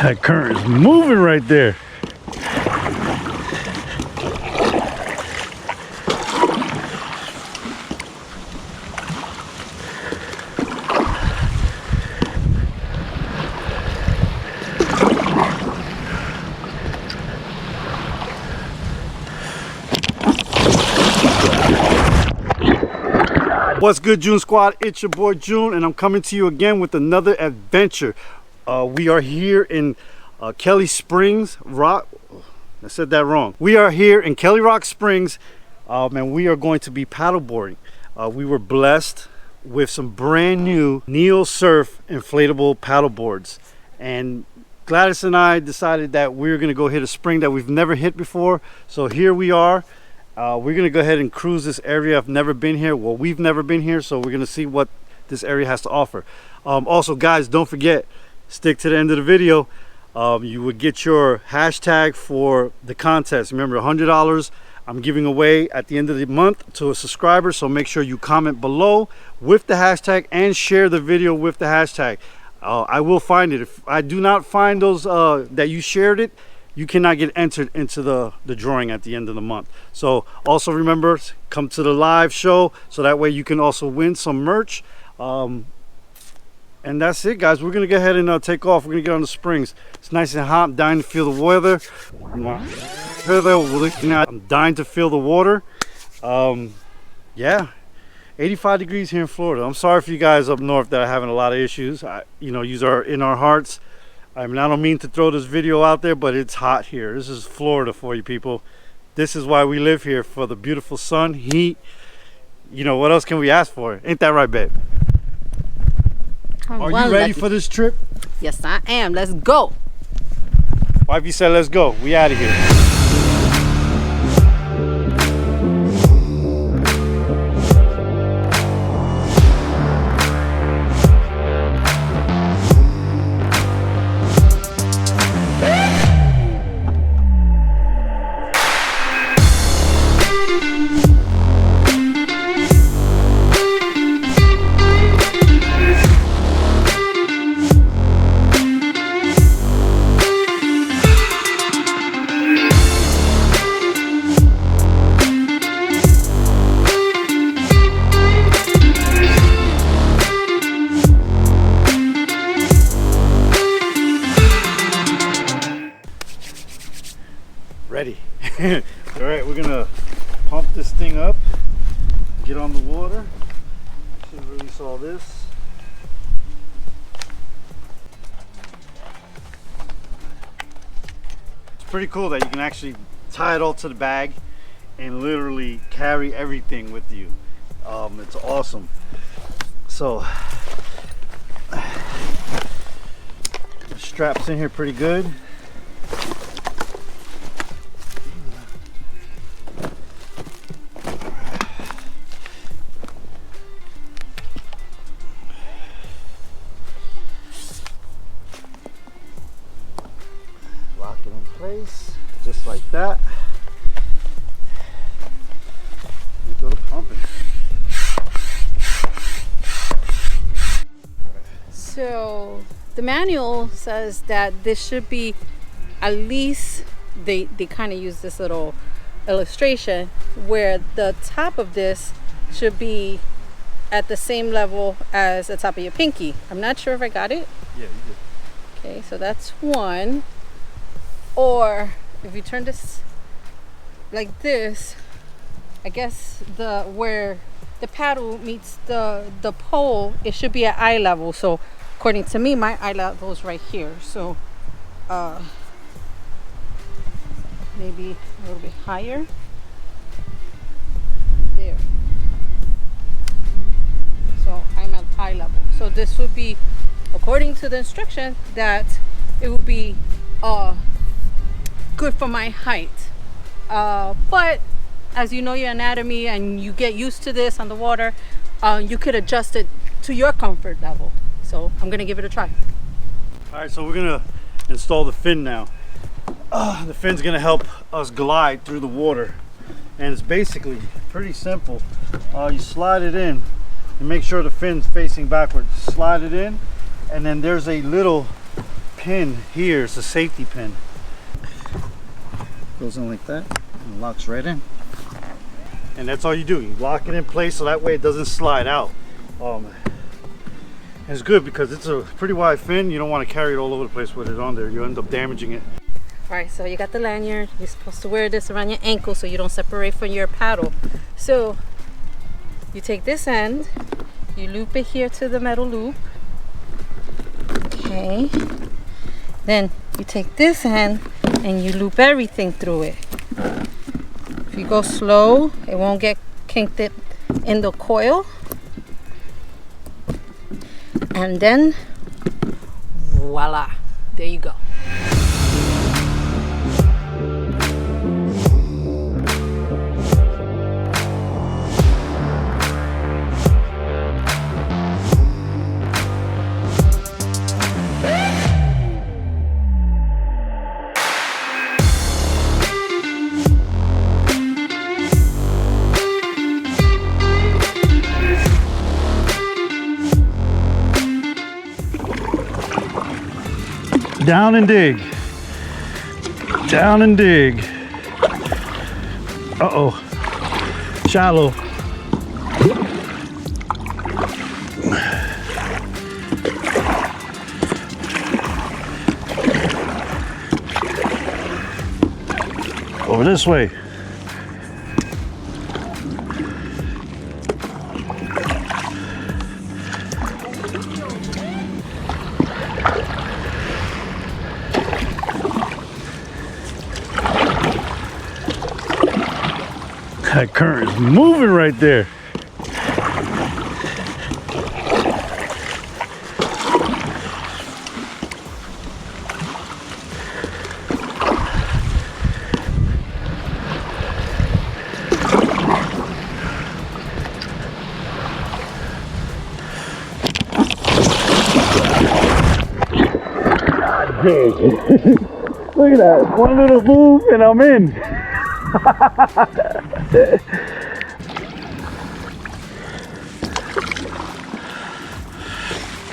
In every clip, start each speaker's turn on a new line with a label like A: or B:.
A: That current is moving right there. What's good, June Squad? It's your boy June, and I'm coming to you again with another adventure. We are here in Kelly Springs Rock. I said that wrong. We are here in Kelly Rock Springs, and we are going to be paddleboarding. We were blessed with some brand new Neo Surf inflatable paddleboards, and Gladys and I decided that we were going to go hit a spring that we've never hit before. So here we are. We're gonna go ahead and cruise this area. I've never been here. Well, we've never been here, so we're gonna see what this area has to offer. Also, guys, don't forget, stick to the end of the video. You would get your hashtag for the contest. Remember, $100 I'm giving away at the end of the month to a subscriber, so make sure you comment below with the hashtag and share the video with the hashtag. I will find it. If I do not find those that you shared it, you cannot get entered into the drawing at the end of the month. So also remember, come to the live show so that way you can also win some merch. And that's it, guys. We're gonna go ahead and take off. We're gonna get on the springs. It's nice and hot. I'm dying to feel the weather. I'm dying to feel the water. Yeah, 85 degrees here in Florida. I'm sorry for you guys up north that are having a lot of issues. You know, you are in our hearts. I mean, I don't mean to throw this video out there, but it's hot here. This is Florida for you people. This is why we live here, for the beautiful sun, heat. You know, what else can we ask for? Ain't that right, babe? Are you ready for this trip?
B: Yes, I am. Let's go.
A: Wifey said let's go. We out of here. Ready. All right, we're gonna pump this thing up, get on the water, should release all this. It's pretty cool that you can actually tie it all to the bag and literally carry everything with you. It's awesome. So the strap's in here pretty good. Place just like that. We go to pumping.
B: So the manual says that this should be at least, they kind of use this little illustration where the top of this should be at the same level as the top of your pinky. I'm not sure if I got it.
A: Yeah, you did.
B: Okay, so that's one. Or if you turn this like this, I guess where the paddle meets the pole, it should be at eye level. So according to me, my eye level is right here. So maybe a little bit higher. There. So I'm at eye level. So this would be, according to the instruction, that it would be good for my height, but as you know your anatomy and you get used to this on the water, you could adjust it to your comfort level. So I'm gonna give it a try.
A: All right, so we're gonna install the fin now. The fin's gonna help us glide through the water, and it's basically pretty simple. You slide it in and make sure the fin's facing backwards. Slide it in, and then there's a little pin here is a safety pin. Goes in like that and locks right in. And that's all you do. You lock it in place so that way it doesn't slide out. It's good because it's a pretty wide fin. You don't want to carry it all over the place with it on there. You end up damaging it.
B: All right, so you got the lanyard. You're supposed to wear this around your ankle so you don't separate from your paddle. So you take this end, you loop it here to the metal loop. Okay. Then you take this end and you loop everything through it. If you go slow, it won't get kinked in the coil. And then voila, there you go.
A: Down and dig. Down and dig. Uh-oh. Shallow. Over this way. That current is moving right there. Look at that, one little move and I'm in.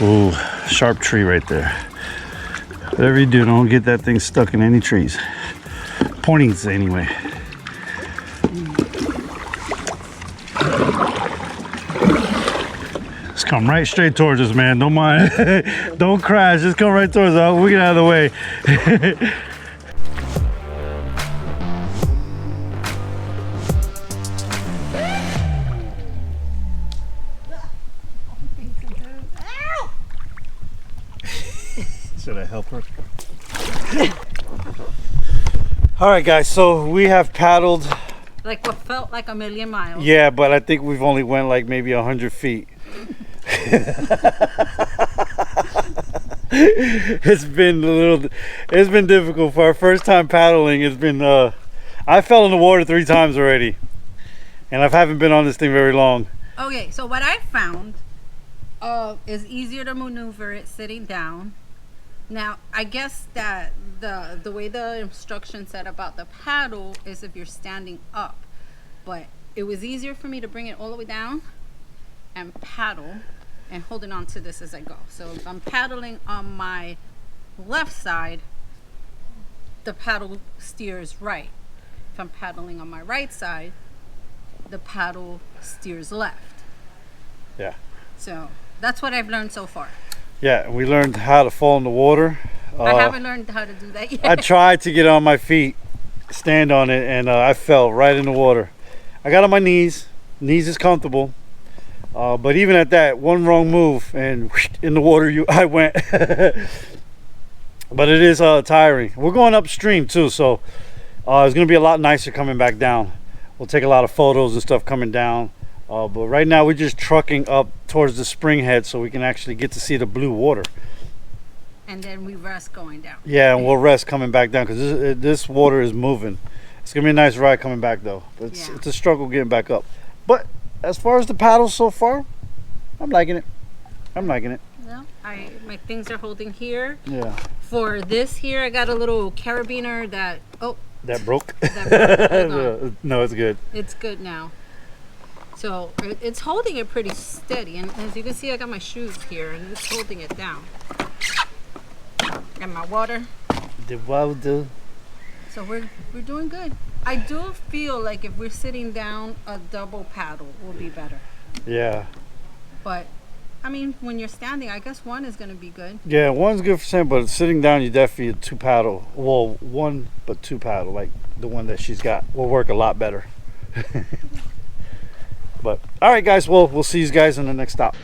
A: Ooh, sharp tree right there. Whatever you do, don't get that thing stuck in any trees. Pointings anyway. Just come right straight towards us, man. Don't mind. Don't crash. Just come right towards us. We'll get out of the way. Should I help her? All right, guys. So we have paddled.
B: Like what felt like a million miles.
A: Yeah, but I think we've only went like maybe 100 feet. It's been difficult for our first time paddling. It's been I fell in the water 3 times already, and I haven't been on this thing very long.
B: Okay, so what I found is easier to maneuver it sitting down. Now I guess that the way the instructions said about the paddle is if you're standing up, but it was easier for me to bring it all the way down and paddle and holding on to this as I go. So if I'm paddling on my left side, the paddle steers right. If I'm paddling on my right side, the paddle steers left.
A: Yeah.
B: So that's what I've learned so far.
A: Yeah, we learned how to fall in the water.
B: I haven't learned how to do that yet.
A: I tried to get on my feet, stand on it, and I fell right in the water. I got on my knees. Knees is comfortable. But even at that, one wrong move and in the water I went. But it is tiring. We're going upstream too, so it's going to be a lot nicer coming back down. We'll take a lot of photos and stuff coming down. But right now we're just trucking up towards the spring head so we can actually get to see the blue water.
B: And then we rest going down.
A: Yeah, and we'll rest coming back down because this water is moving. It's going to be a nice ride coming back though. But it's a struggle getting back up. But as far as the paddles so far, I'm liking it. I'm liking it.
B: Well, my things are holding here.
A: Yeah.
B: For this here, I got a little carabiner that,
A: that broke?
B: That broke. Hold on.
A: No, it's good.
B: It's good now. So it's holding it pretty steady. And as you can see, I got my shoes here and it's holding it down. and my water.
A: The water.
B: So we're doing good. I do feel like if we're sitting down, a double paddle will be better.
A: Yeah.
B: But I mean, when you're standing, I guess one is going to be good.
A: Yeah, one's good for sand, but sitting down, you definitely a 2 paddle. Well, one but 2 paddle, like the one that she's got, will work a lot better. But all right, guys. Well, we'll see you guys in the next stop.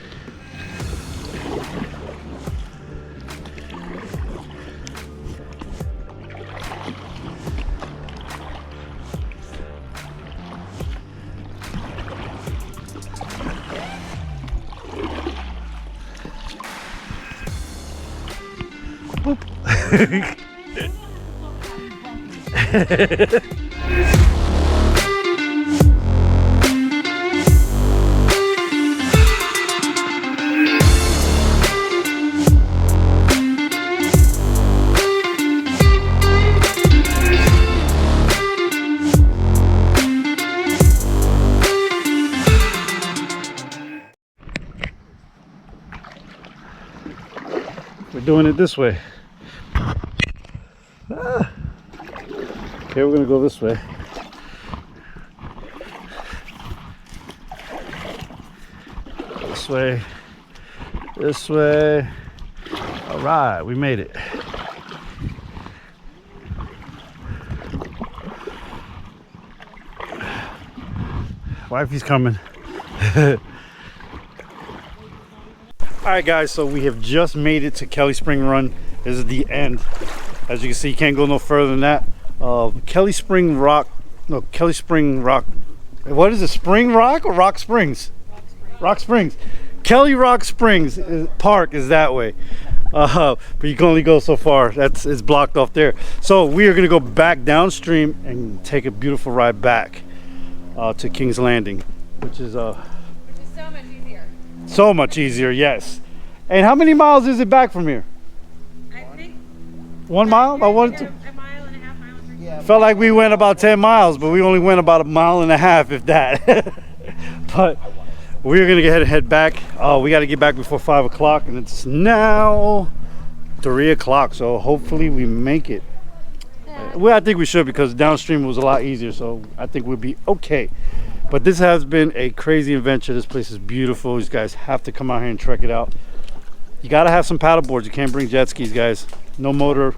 A: We're doing it this way. Ah. Okay, we're gonna go this way. This way. This way. All right, we made it. Wifey's coming. Alright guys, so we have just made it to Kelly Spring Run. This is the end. As you can see, you can't go no further than that. Kelly Spring Rock, what is it, Spring Rock or Rock Springs? Rock Springs. Kelly Rock Springs Park is that way. But you can only go so far. It's blocked off there. So we are gonna go back downstream and take a beautiful ride back to King's Landing, which is
B: so much easier.
A: so much easier, yes. And how many miles is it back from here?
B: I think
A: 1 mile? I wanted to.
B: a mile and a half, mile and 3 quarters.
A: Felt like we went about 10 miles, but we only went about 1.5 miles, if that. But we're gonna go ahead and head back. We got to get back before 5 o'clock, and it's now 3 o'clock. So hopefully we make it. Well, I think we should, because downstream was a lot easier, so I think we'll be okay. But this has been a crazy adventure. This place is beautiful. You guys have to come out here and check it out. You got to have some paddle boards. You can't bring jet skis, guys. No motor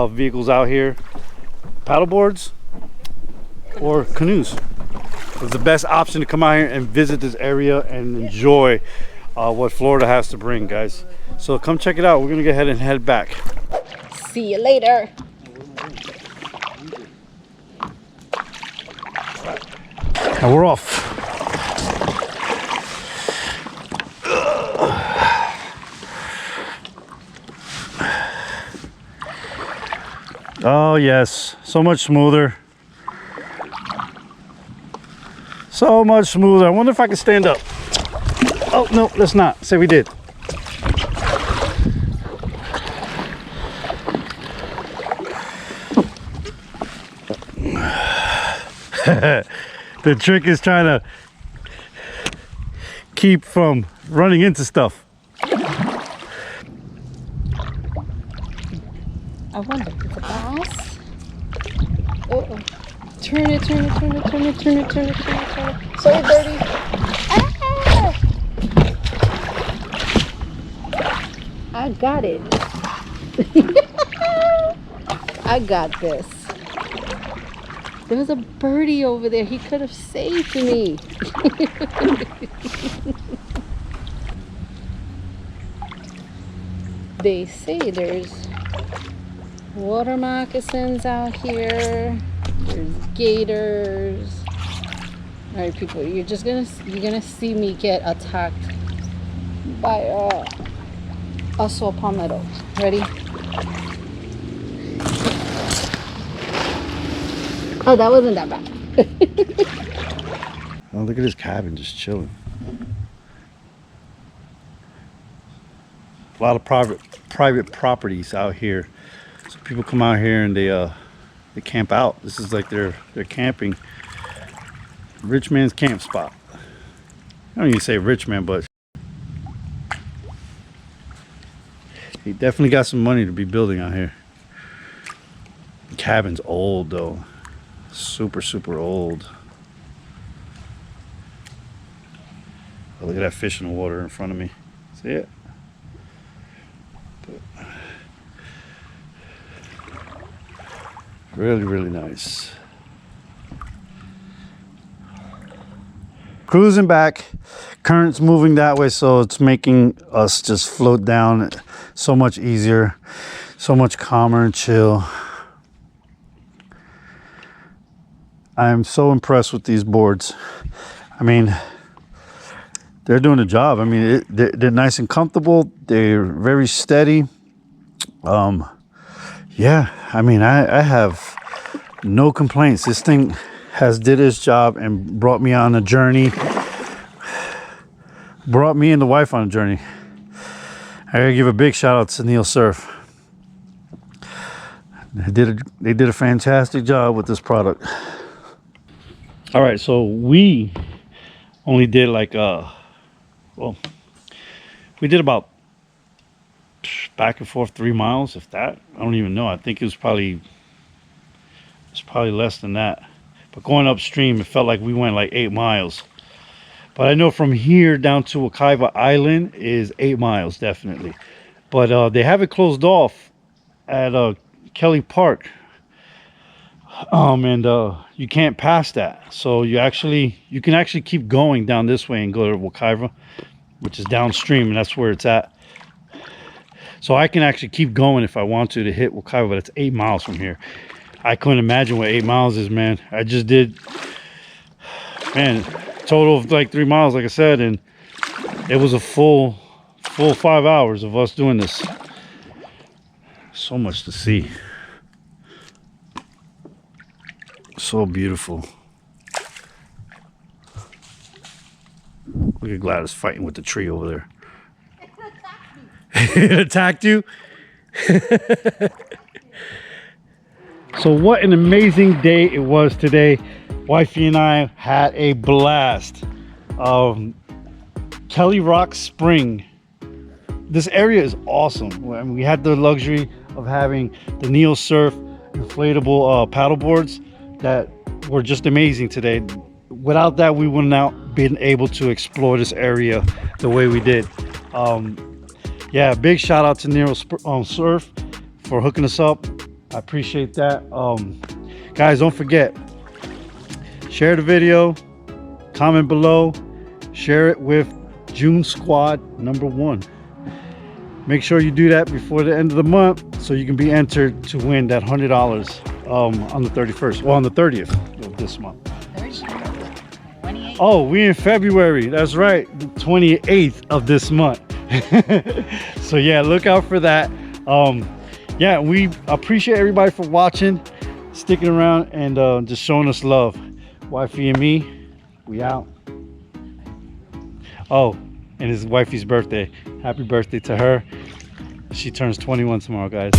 A: vehicles out here. Paddle boards or canoes. It's the best option to come out here and visit this area and enjoy what Florida has to bring, guys. So come check it out. We're gonna go ahead and head back.
B: See you later.
A: And we're off. Oh yes, so much smoother. So much smoother. I wonder if I can stand up. Oh no, let's not. Say we did. The trick is trying to keep from running into stuff.
B: I wonder if it's a bass. Uh-oh. Turn it. Sorry, birdie. Ah! I got it. I got this. There was a birdie over there. He could have saved me. They say there's water moccasins out here. There's gators. All right, people, you're gonna see me get attacked by a saw palmetto. Ready? Oh, that wasn't that bad.
A: Oh, look at this cabin just chilling. A lot of private properties out here. So people come out here and they camp out. This is like their camping. Rich man's camp spot. I don't even say rich man, but He definitely got some money to be building out here. The cabin's old though. Super, super old. Oh, look at that fish in the water in front of me. See it? Really, really nice. Cruising back, current's moving that way, so it's making us just float down so much easier, so much calmer and chill. I'm so impressed with these boards. I mean, they're doing a job. I mean, they're nice and comfortable. They're very steady. Yeah, I mean, I have no complaints. This thing has did its job and brought me on a journey. Brought me and the wife on a journey. I gotta give a big shout out to Neil Surf. They did a fantastic job with this product. All right, so we only did like well, we did about back and forth 3 miles, if that. I don't even know. I think it was probably less than that. But going upstream, it felt like we went like 8 miles. But I know from here down to Wekiva Island is 8 miles, definitely. But they have it closed off at Kelly Park. And you can't pass that. So you can actually keep going down this way and go to Wekiva, which is downstream, and that's where it's at. So I can actually keep going if I want to hit Wekiva, but it's 8 miles from here. I couldn't imagine what 8 miles is, man. I just did, man, total of like 3 miles, like I said, and it was a full 5 hours of us doing this. So much to see. So beautiful. Look at Gladys fighting with the tree over there. It attacked you? So what an amazing day it was today. Wifey and I had a blast. Kelly Rock Spring. This area is awesome. I mean, we had the luxury of having the Neo Surf inflatable paddle boards that were just amazing today. Without that, we would not been able to explore this area the way we did. Yeah, big shout out to Nero Surf for hooking us up. I appreciate that. Guys, don't forget, share the video, comment below, share it with June Squad #1. Make sure you do that before the end of the month so you can be entered to win that $100 on the 31st, well, on the 30th of this month. Oh, we in February. That's right, the 28th of this month. So yeah, look out for that. Yeah, we appreciate everybody for watching, sticking around, and just showing us love. Wifey and me, we out. Oh, and his wifey's birthday. Happy birthday to her. She turns 21 tomorrow, guys.